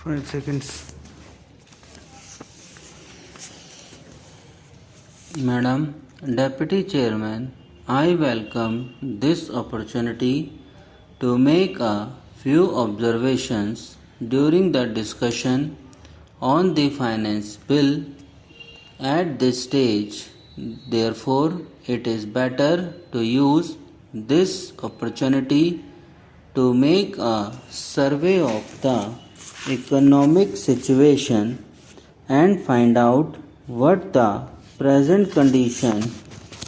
5 seconds. Madam Deputy Chairman, I welcome this opportunity to make a few observations during the discussion on the finance bill at this stage. Therefore, it is better to use this opportunity to make a survey of the economic situation and find out what the present condition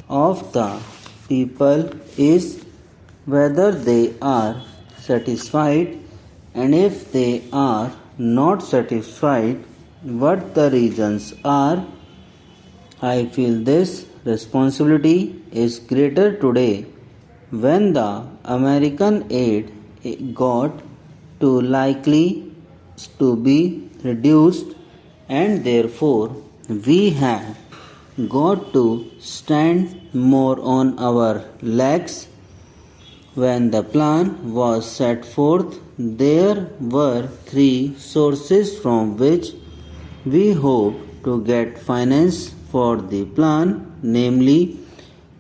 of the people is, whether they are satisfied, and if they are not satisfied, what the reasons are. I feel this responsibility is greater today when the American aid got too likely to be reduced, and therefore we have got to stand more on our legs. When the plan was set forth, there were three sources from which we hope to get finance for the plan, namely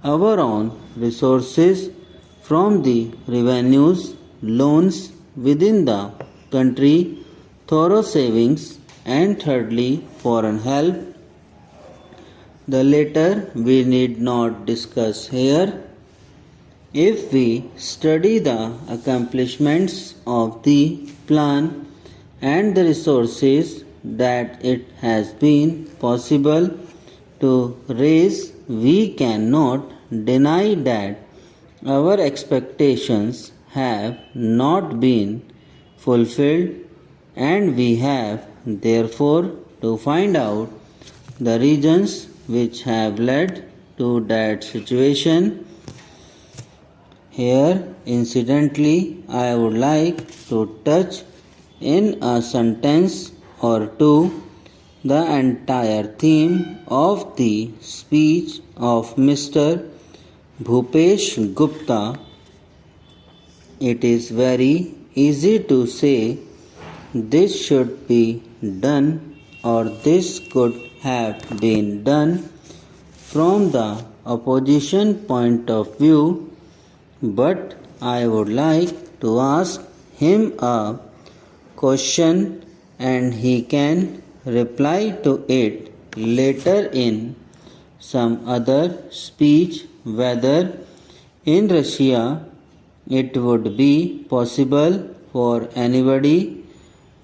our own resources from the revenues, loans within the country, thorough savings, and thirdly, foreign help. The latter we need not discuss here. If we study the accomplishments of the plan and the resources that it has been possible to raise, we cannot deny that our expectations have not been fulfilled, and we have therefore to find out the reasons which have led to that situation. Here, incidentally, I would like to touch in a sentence or two the entire theme of the speech of Mr. Bhupesh Gupta. It is very easy to say this should be done or this could have been done from the opposition point of view, but I would like to ask him a question and he can reply to it later in some other speech, whether in Russia it would be possible for anybody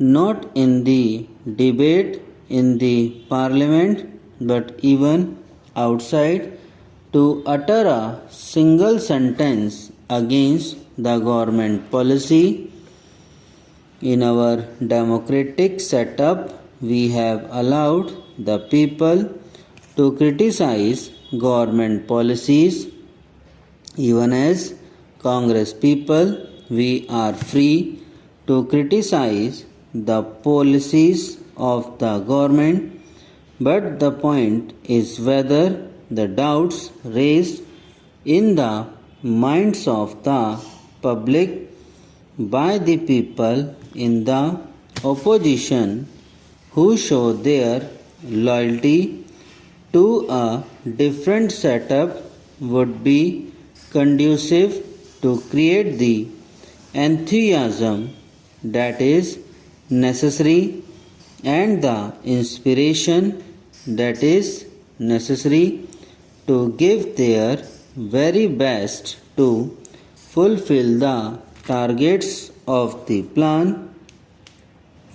not in the debate in the parliament but even outside to utter a single sentence against the government policy. In our democratic setup, we have allowed the people to criticize government policies. Even as Congress people, we are free to criticize the policies of the government, but the point is whether the doubts raised in the minds of the public by the people in the opposition who show their loyalty to a different setup would be conducive to create the enthusiasm that is necessary and the inspiration that is necessary to give their very best to fulfill the targets of the plan.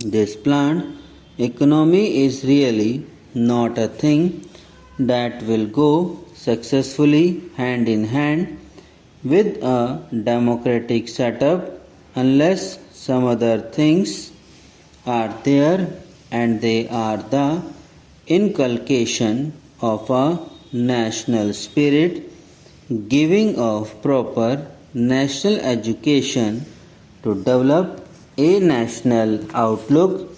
This planned economy is really not a thing that will go successfully hand in hand with a democratic setup unless some other things are there, and they are the inculcation of a national spirit, giving of proper national education to develop a national outlook.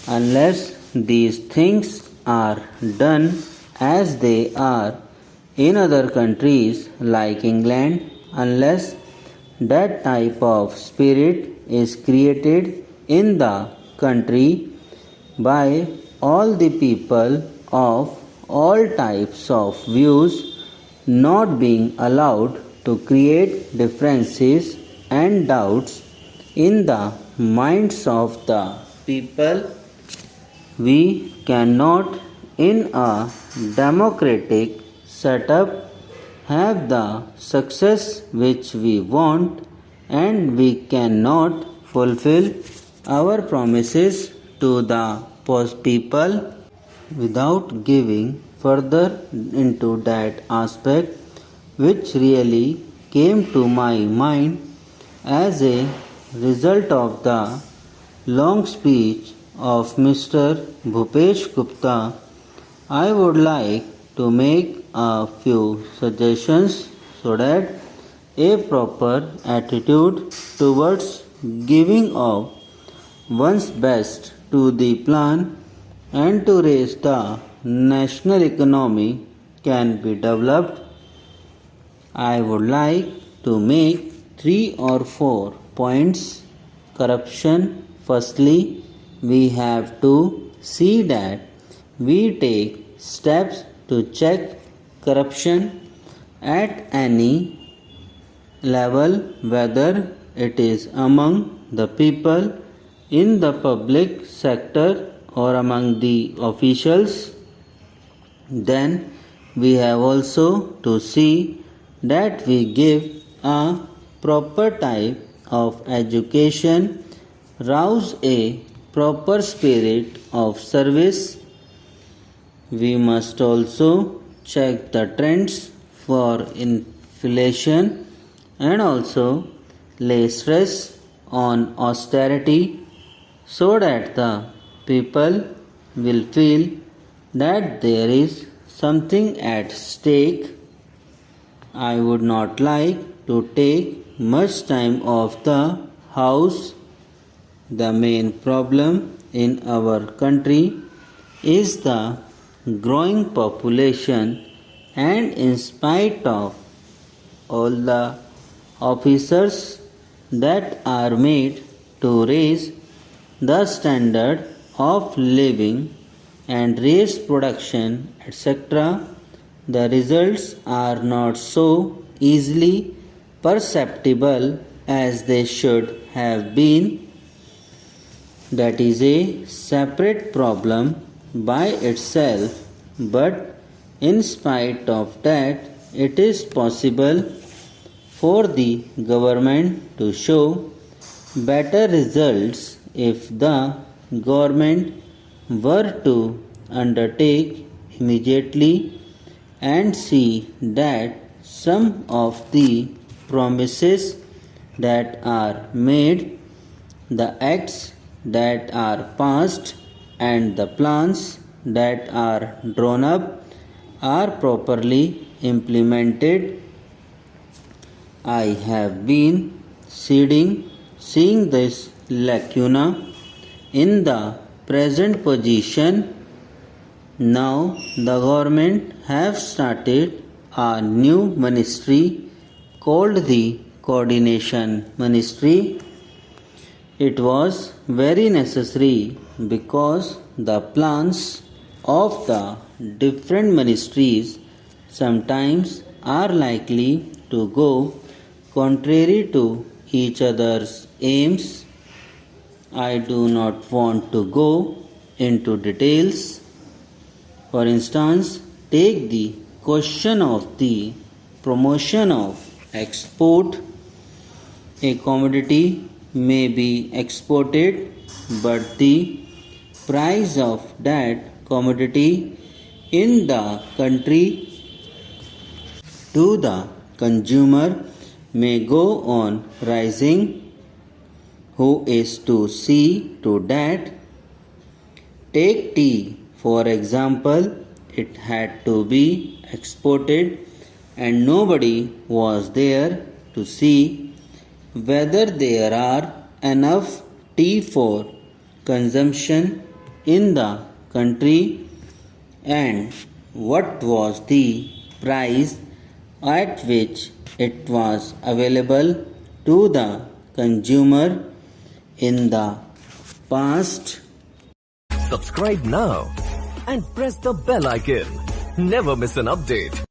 Unless these things are done as they are in other countries like England, unless that type of spirit is created in the country by all the people of all types of views, not being allowed to create differences and doubts in the minds of the people. We cannot, in a democratic setup, have the success which we want, and we cannot fulfill our promises to the people without giving further into that aspect which really came to my mind as a result of the long speech of Mr. Bhupesh Gupta. I would like to make a few suggestions so that a proper attitude towards giving of one's best to the plan and to raise the national economy can be developed. I would like to make 3 or 4 points. Corruption. Firstly, we have to see that we take steps to check corruption at any level, whether it is among the people in the public sector or among the officials. Then we have also to see that we give a proper type of education, rouse a proper spirit of service. We must also check the trends for inflation and also lay stress on austerity so that the people will feel that there is something at stake. I would not like to take much time of the house. The main problem in our country is the growing population, and in spite of all the officers that are made to raise the standard of living and raise production, etc., the results are not so easily perceptible as they should have been. That is a separate problem by itself, but in spite of that, it is possible for the government to show better results if the government were to undertake immediately and see that some of the promises that are made, the acts that are passed, and the plans that are drawn up are properly implemented. I have been seeing this lacuna in the present position. Now the government have started a new ministry called the Coordination Ministry. It was very necessary because the plans of the different ministries sometimes are likely to go contrary to each other's aims. I do not want to go into details. For instance, take the question of the promotion of export. A commodity may be exported, but the price of that commodity in the country to the consumer may go on rising. Who is to see to that? Take tea, for example. It had to be exported, and nobody was there to see whether there are enough tea for consumption in the country and what was the price at which it was available to the consumer in the past, Subscribe now and press the bell icon. Never miss an update.